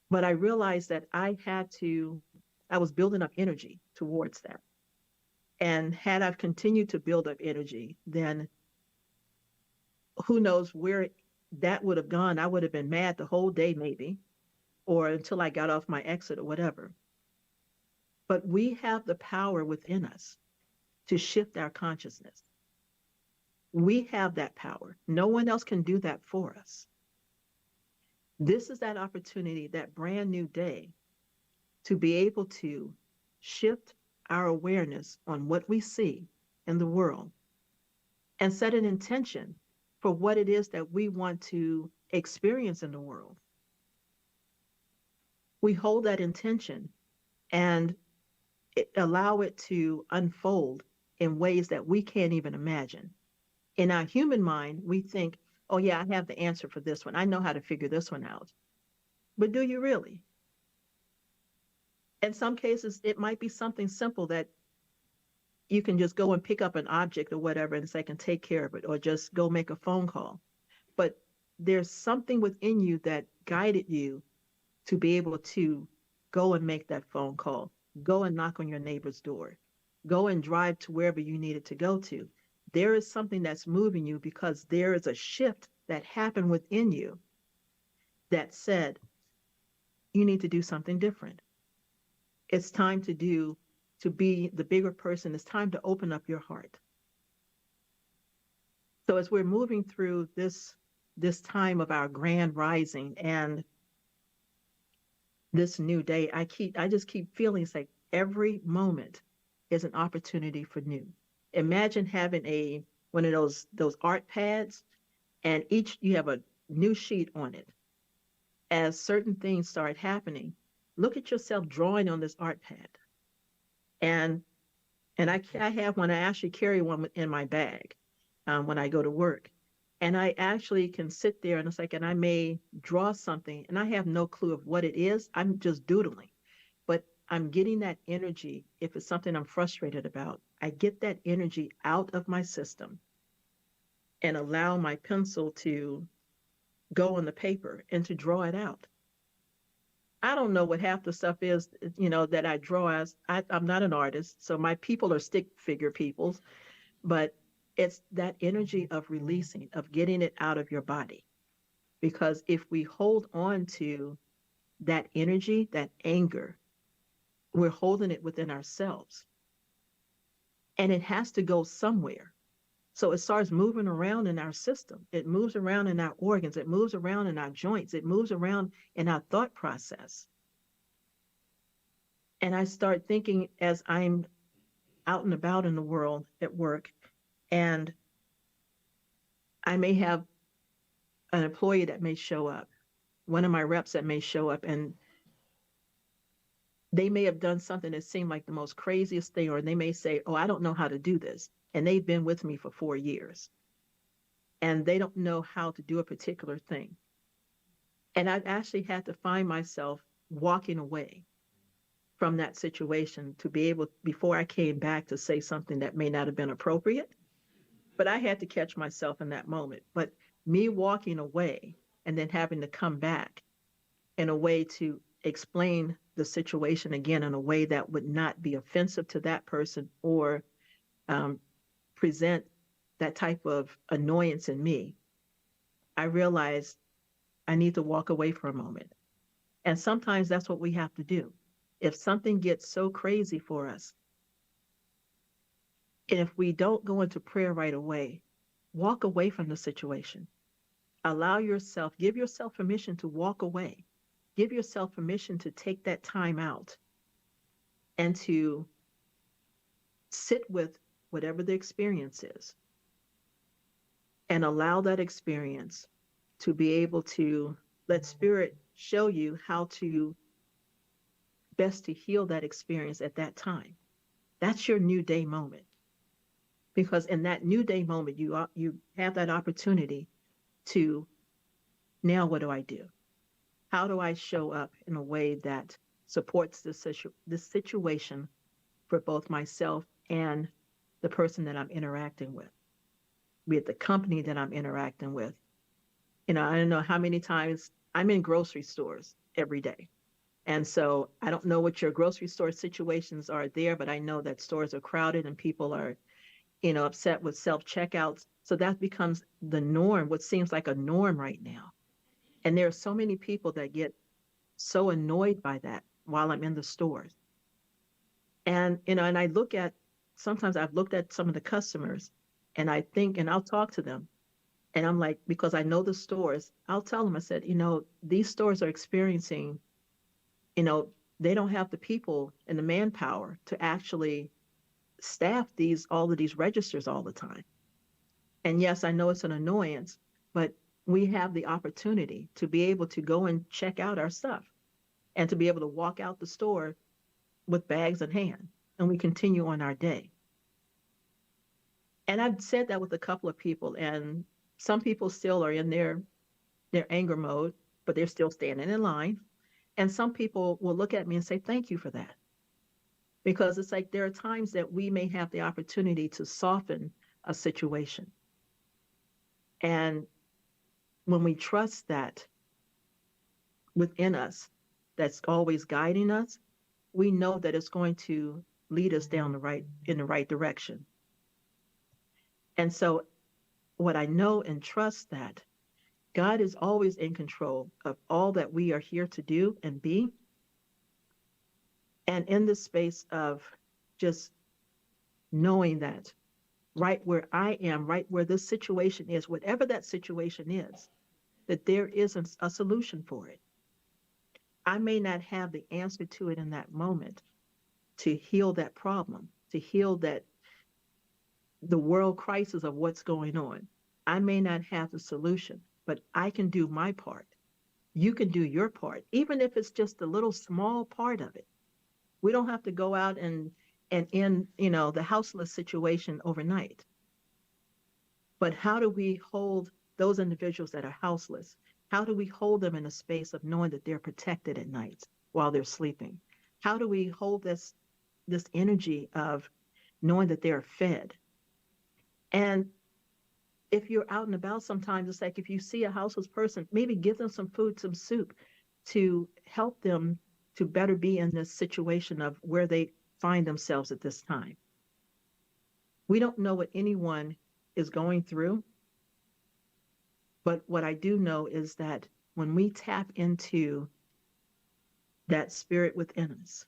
But I realized that I was building up energy towards that. And had I continued to build up energy, then who knows where that would have gone. I would have been mad the whole day, maybe, or until I got off my exit or whatever. But we have the power within us to shift our consciousness. We have that power. No one else can do that for us. This is that opportunity, that brand new day, to be able to shift our awareness on what we see in the world and set an intention for what it is that we want to experience in the world. We hold that intention and allow it to unfold in ways that we can't even imagine. In our human mind, we think, oh, yeah, I have the answer for this one. I know how to figure this one out. But do you really? In some cases, it might be something simple that you can just go and pick up an object or whatever and say, I can take care of it, or just go make a phone call. But there's something within you that guided you to be able to go and make that phone call, go and knock on your neighbor's door, go and drive to wherever you needed to go to. There is something that's moving you because there is a shift that happened within you that said, you need to do something different. It's time to be the bigger person. It's time to open up your heart. So as we're moving through this time of our grand rising and this new day, I just keep feeling it's like every moment is an opportunity for new. Imagine having one of those art pads, and you have a new sheet on it. As certain things start happening, look at yourself drawing on this art pad. And I have one. I actually carry one in my bag when I go to work. And I actually can sit there and it's like, and I may draw something and I have no clue of what it is. I'm just doodling. But I'm getting that energy. If it's something I'm frustrated about, I get that energy out of my system and allow my pencil to go on the paper and to draw it out. I don't know what half the stuff is, that I draw as. I'm not an artist, so my people are stick figure peoples, but it's that energy of releasing, of getting it out of your body. Because if we hold on to that energy, that anger, we're holding it within ourselves. And it has to go somewhere. So it starts moving around in our system. It moves around in our organs. It moves around in our joints. It moves around in our thought process. And I start thinking as I'm out and about in the world at work, and I may have an employee that may show up, one of my reps that may show up, and they may have done something that seemed like the most craziest thing, or they may say, oh, I don't know how to do this. And they've been with me for 4 years. And they don't know how to do a particular thing. And I've actually had to find myself walking away from that situation to be able, before I came back, to say something that may not have been appropriate. But I had to catch myself in that moment. But me walking away and then having to come back in a way to explain the situation again in a way that would not be offensive to that person or present that type of annoyance in me, I realized I need to walk away for a moment. And sometimes that's what we have to do. If something gets so crazy for us, and if we don't go into prayer right away, walk away from the situation. Allow yourself, give yourself permission to walk away. Give yourself permission to take that time out and to sit with whatever the experience is and allow that experience to be able to let spirit show you how to best to heal that experience at that time. That's your new day moment. Because in that new day moment, you have that opportunity to, now what do I do? How do I show up in a way that supports this situation for both myself and the person that I'm interacting with, be it the company that I'm interacting with? I don't know how many times I'm in grocery stores every day. And so I don't know what your grocery store situations are there, but I know that stores are crowded and people are, upset with self checkouts. So that becomes the norm, what seems like a norm right now. And there are so many people that get so annoyed by that while I'm in the stores. And I sometimes I've looked at some of the customers and I think, and I'll talk to them. And I'm like, because I know the stores, I'll tell them, I said, these stores are experiencing, you know, they don't have the people and the manpower to actually staff all of these registers all the time. And yes, I know it's an annoyance, but we have the opportunity to be able to go and check out our stuff and to be able to walk out the store with bags in hand and we continue on our day. And I've said that with a couple of people, and some people still are in their anger mode, but they're still standing in line. And some people will look at me and say, thank you for that. Because it's like there are times that we may have the opportunity to soften a situation. And when we trust that within us, that's always guiding us, we know that it's going to lead us in the right direction. And so what I know and trust that God is always in control of all that we are here to do and be. And in this space of just knowing that right where I am, right where this situation is, whatever that situation is, that there isn't a solution for it. I may not have the answer to it in that moment to heal that problem, to heal the world crisis of what's going on. I may not have the solution, but I can do my part. You can do your part, even if it's just a little small part of it. We don't have to go out and end, the houseless situation overnight. But how do we hold those individuals that are houseless? How do we hold them in a space of knowing that they're protected at night while they're sleeping? How do we hold this energy of knowing that they're fed? And if you're out and about sometimes, it's like if you see a houseless person, maybe give them some food, some soup to help them to better be in this situation of where they find themselves at this time. We don't know what anyone is going through, but what I do know is that when we tap into that spirit within us,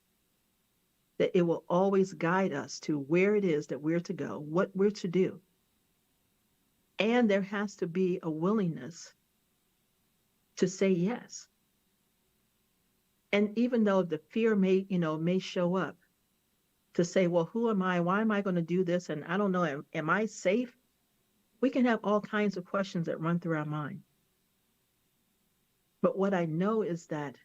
that it will always guide us to where it is that we're to go, what we're to do. And there has to be a willingness to say yes. And even though the fear may show up, to say, well, who am I? Why am I going to do this? And I don't know, am I safe? We can have all kinds of questions that run through our mind. But what I know is that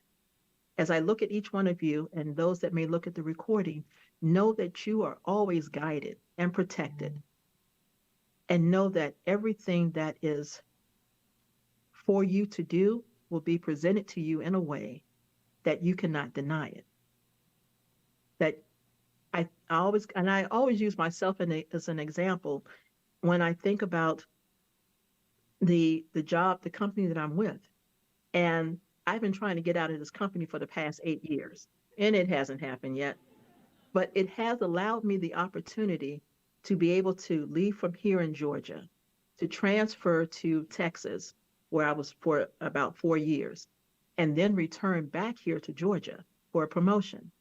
as I look at each one of you and those that may look at the recording, know that you are always guided and protected. And know that everything that is for you to do will be presented to you in a way that you cannot deny it. That I always use myself as an example when I think about the company that I'm with. And I've been trying to get out of this company for the past 8 years, and it hasn't happened yet. But it has allowed me the opportunity to be able to leave from here in Georgia, to transfer to Texas, where I was for about 4 years, and then return back here to Georgia for a promotion.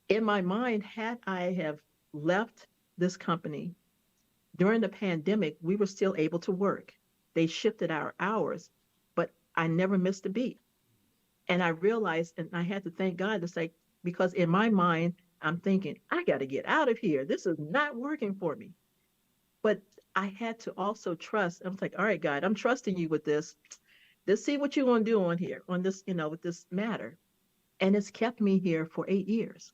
In my mind, had I have left this company during the pandemic, we were still able to work. They shifted our hours, but I never missed a beat. And I realized, and I had to thank God to say, because in my mind, I'm thinking, I got to get out of here. This is not working for me. But I had to also trust. I was like, all right, God, I'm trusting you with this. Let's see what you're going to do on here, on this, with this matter. And it's kept me here for 8 years.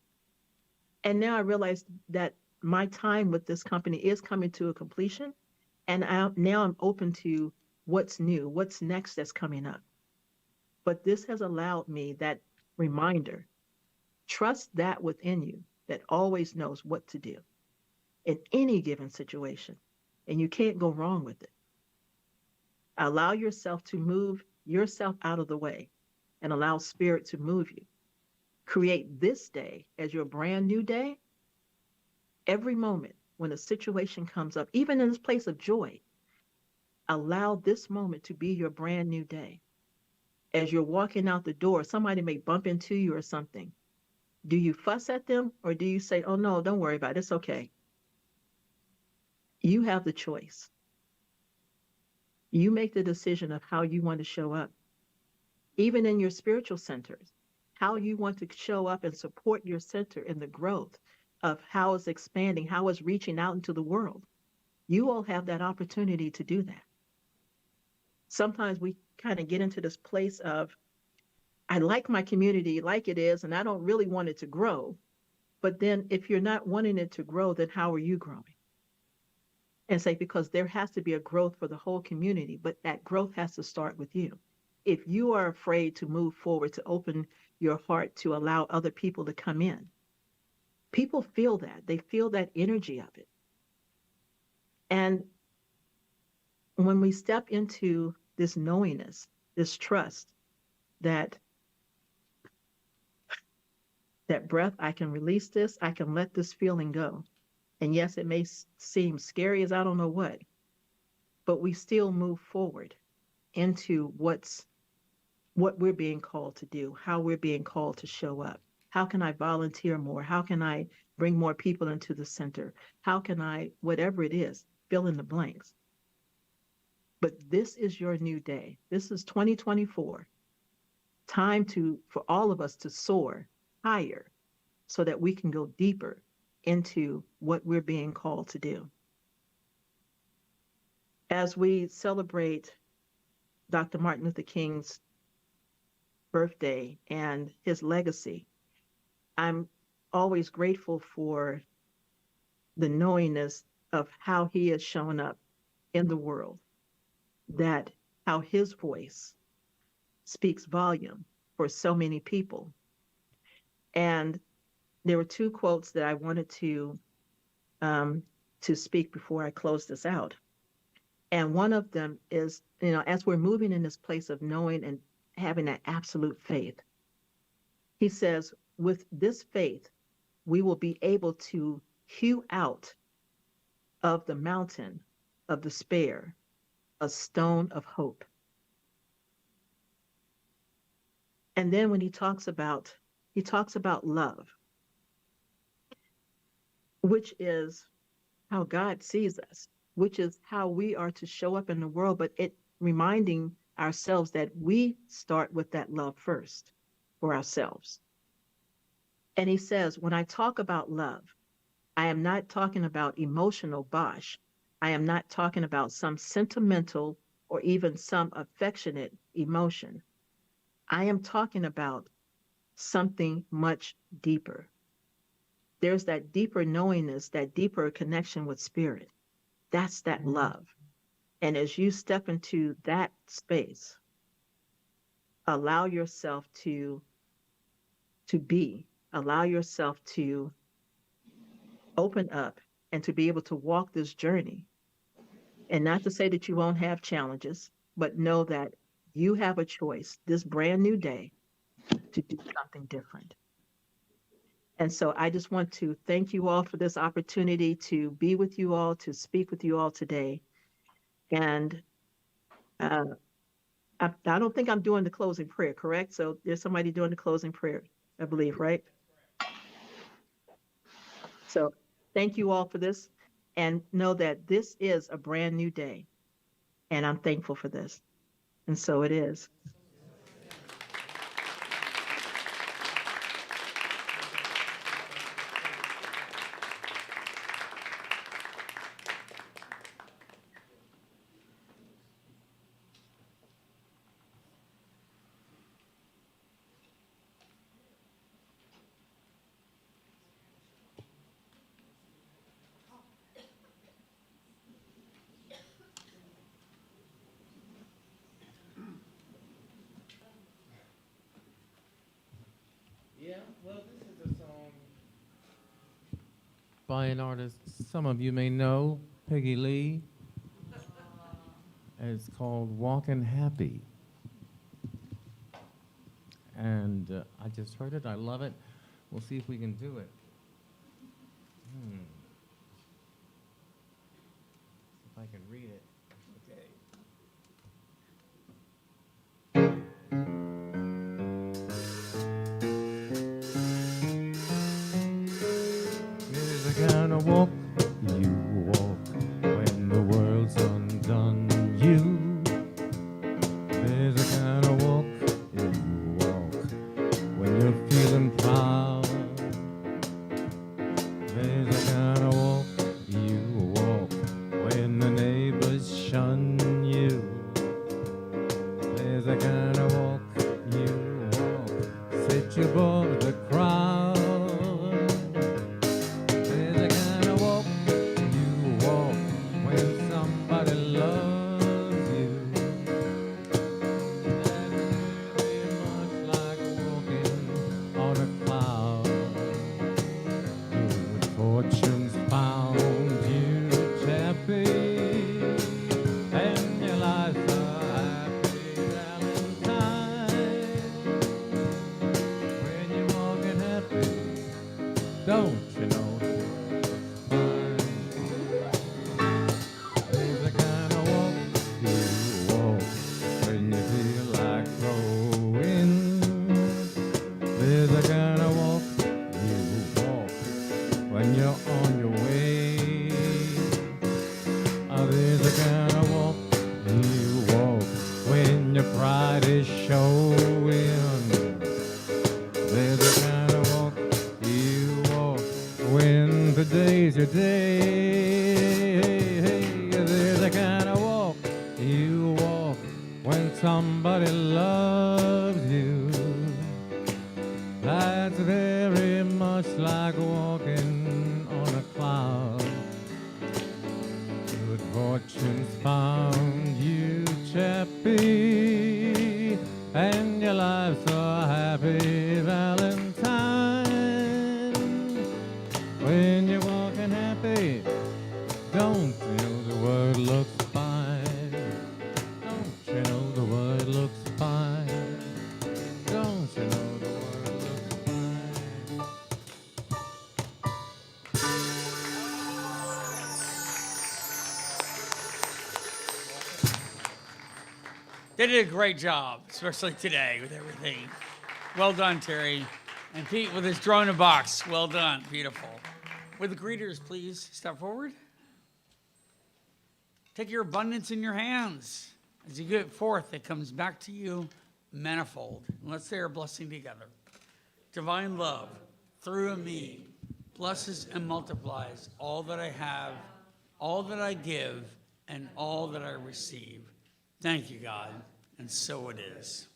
And now I realize that my time with this company is coming to a completion. And now I'm open to what's new, what's next that's coming up. But this has allowed me that reminder. Trust that within you that always knows what to do in any given situation, and you can't go wrong with it. Allow yourself to move yourself out of the way and allow spirit to move you. Create this day as your brand new day. Every moment when a situation comes up, even in this place of joy, allow this moment to be your brand new day. As you're walking out the door, somebody may bump into you or something. Do you fuss at them or do you say, oh no, don't worry about it, it's okay? You have the choice. You make the decision of how you want to show up. Even in your spiritual centers, how you want to show up and support your center in the growth of how it's expanding, how it's reaching out into the world. You all have that opportunity to do that. Sometimes we kind of get into this place of, I like my community like it is, and I don't really want it to grow. But then if you're not wanting it to grow, then how are you growing? And say, because there has to be a growth for the whole community, but that growth has to start with you. If you are afraid to move forward, to open your heart, to allow other people to come in, people feel that. They feel that energy of it. And when we step into this knowingness, this trust, that breath, I can release this, I can let this feeling go. And yes, it may seem scary as I don't know what, but we still move forward into what we're being called to do, how we're being called to show up. How can I volunteer more? How can I bring more people into the center? How can I, whatever it is, fill in the blanks. But this is your new day. This is 2024. Time for all of us to soar higher so that we can go deeper into what we're being called to do. As we celebrate Dr. Martin Luther King's birthday and his legacy, I'm always grateful for the knowingness of how he has shown up in the world, that how his voice speaks volume for so many people. And there were two quotes that I wanted to speak before I close this out. And one of them is, as we're moving in this place of knowing and having that absolute faith, he says, with this faith, we will be able to hew out of the mountain of despair a stone of hope. And then when he talks about love, which is how God sees us, which is how we are to show up in the world, but it reminding ourselves that we start with that love first for ourselves. And he says, when I talk about love, I am not talking about emotional bosh. I am not talking about some sentimental or even some affectionate emotion. I am talking about something much deeper. There's that deeper knowingness, that deeper connection with spirit. That's that love. And as you step into that space, allow yourself to allow yourself to open up and to be able to walk this journey. And not to say that you won't have challenges, but know that you have a choice this brand new day to do something different. And so I just want to thank you all for this opportunity to be with you all, to speak with you all today. And I don't think I'm doing the closing prayer, correct? So there's somebody doing the closing prayer, I believe, right? So thank you all for this, and know that this is a brand new day, and I'm thankful for this. And so it is. by an artist some of you may know, Peggy Lee. It's called Walkin' Happy. And I just heard it. I love it. We'll see if we can do it. If I can read it. Okay. There's a kind of walk you walk when the world's undone you. There's a kind of walk you walk when you're feeling proud. There's a kind of walk you walk when the neighbors shun you. There's a kind of walk you walk, sit you above the crowd. There's a kind of walk you walk when somebody loves you. That's very much like walking on a cloud. Good fortune's found you, chappie, and your life's a happy Valentine. When you're walking happy, don't you know the world's fine? There's a kind of walk you walk when you feel like growing. There's a kind of walk you walk when you're on your way. There's a kind of walk you walk when your pride is showing. There's a kind of walk you walk when today's your day. There's a kind of walk you walk when somebody loves you. That's very much like walking on a cloud. Good fortune's found you, chappie, and your life's a happy Valentine. When you're walking happy, don't you know the world looks fine? Don't you know the world looks fine? Don't you know the world looks fine? They did a great job, especially today with everything. Well done, Terry. And Pete with his draw in a box. Well done. Beautiful. Would the greeters please step forward? Take your abundance in your hands. As you give it forth, it comes back to you manifold. And let's say our blessing together. Divine love, through me, blesses and multiplies all that I have, all that I give, and all that I receive. Thank you, God, and so it is.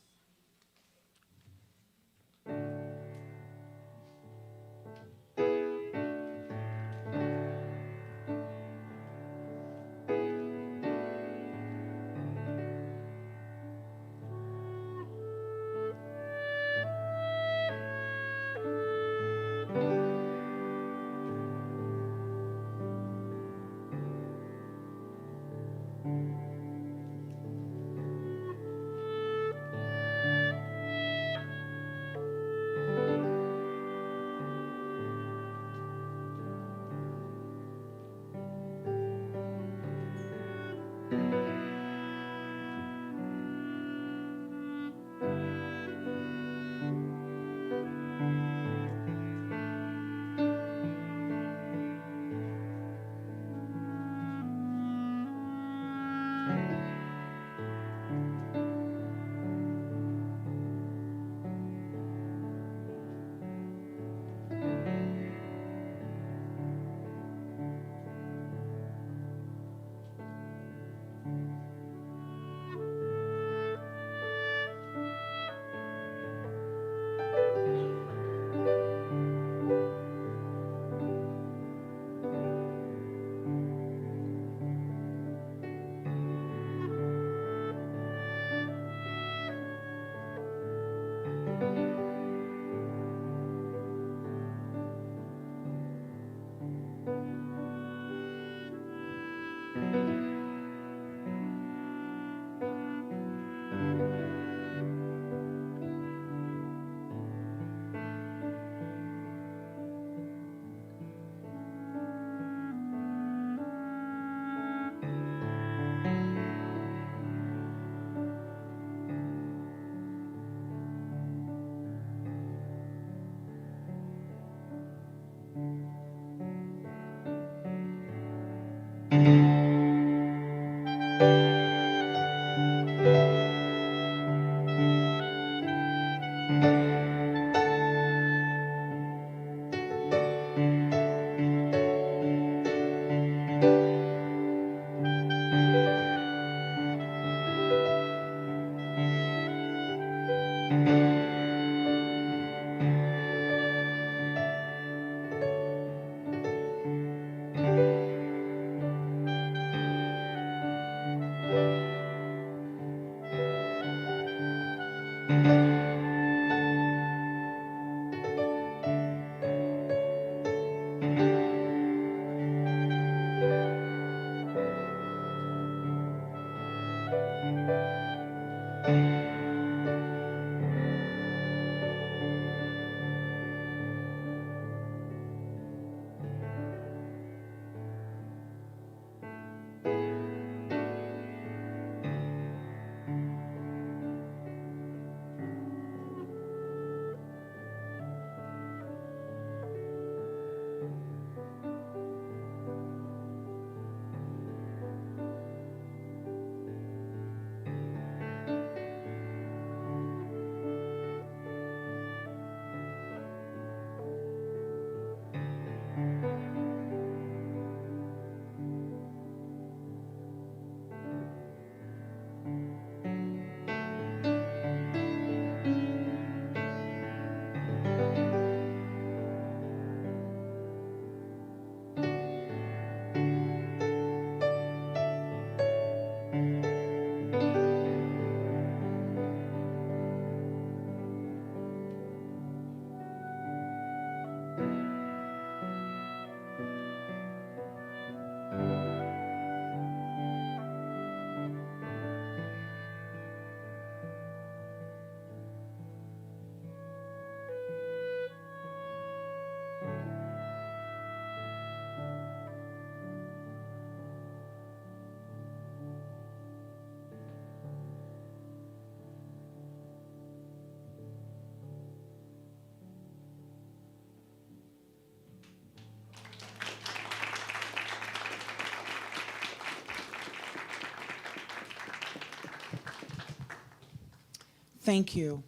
Thank you.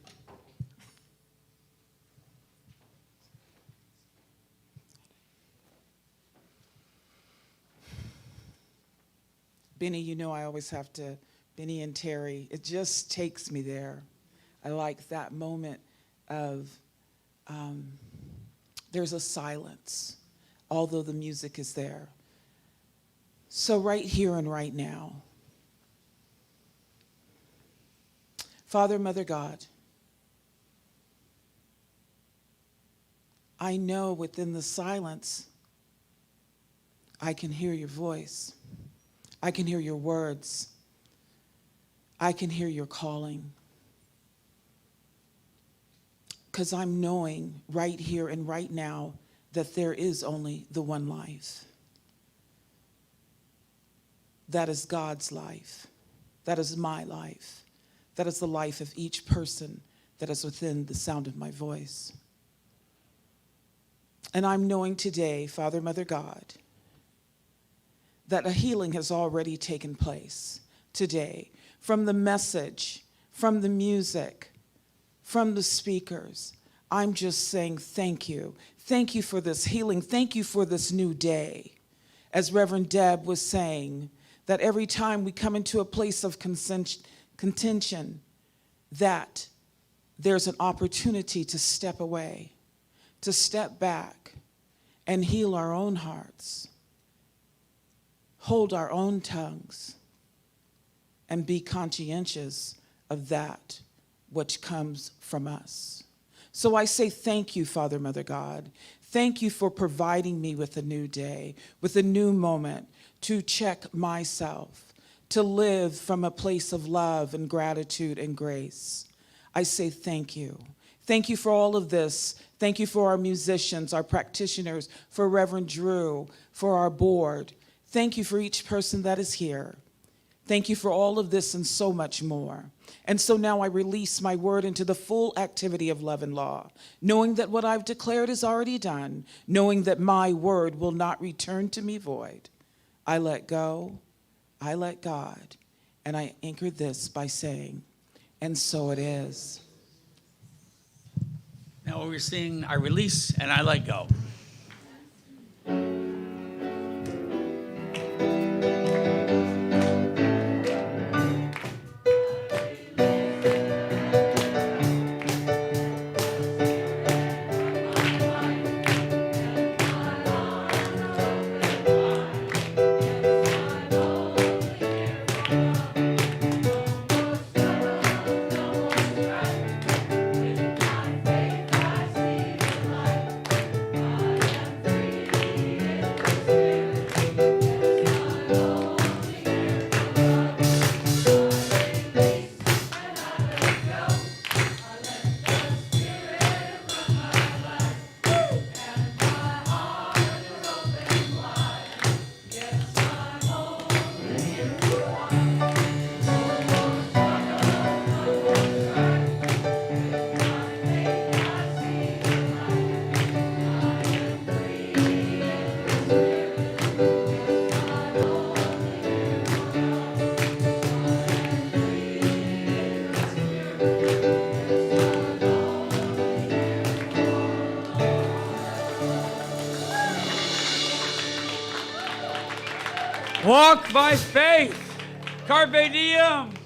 Benny, you know I always have to, Benny and Terry, it just takes me there. I like that moment of there's a silence, although the music is there. So right here and right now, Father, Mother, God, I know within the silence, I can hear your voice. I can hear your words. I can hear your calling. Because I'm knowing right here and right now that there is only the one life. That is God's life. That is my life. That is the life of each person that is within the sound of my voice. And I'm knowing today, Father, Mother, God, that a healing has already taken place today from the message, from the music, from the speakers. I'm just saying thank you. Thank you for this healing. Thank you for this new day. As Reverend Deb was saying, that every time we come into a place of contention, that there's an opportunity to step away, to step back and heal our own hearts, hold our own tongues, and be conscientious of that which comes from us. So I say thank you, Father, Mother, God. Thank you for providing me with a new day, with a new moment to check myself, to live from a place of love and gratitude and grace. I say thank you. Thank you for all of this. Thank you for our musicians, our practitioners, for Reverend Drew, for our board. Thank you for each person that is here. Thank you for all of this and so much more. And so now I release my word into the full activity of love and law, knowing that what I've declared is already done, knowing that my word will not return to me void. I let go, I let God, and I anchor this by saying, and so it is. Now we're seeing I release and I let go. Walk by faith. Carpe diem.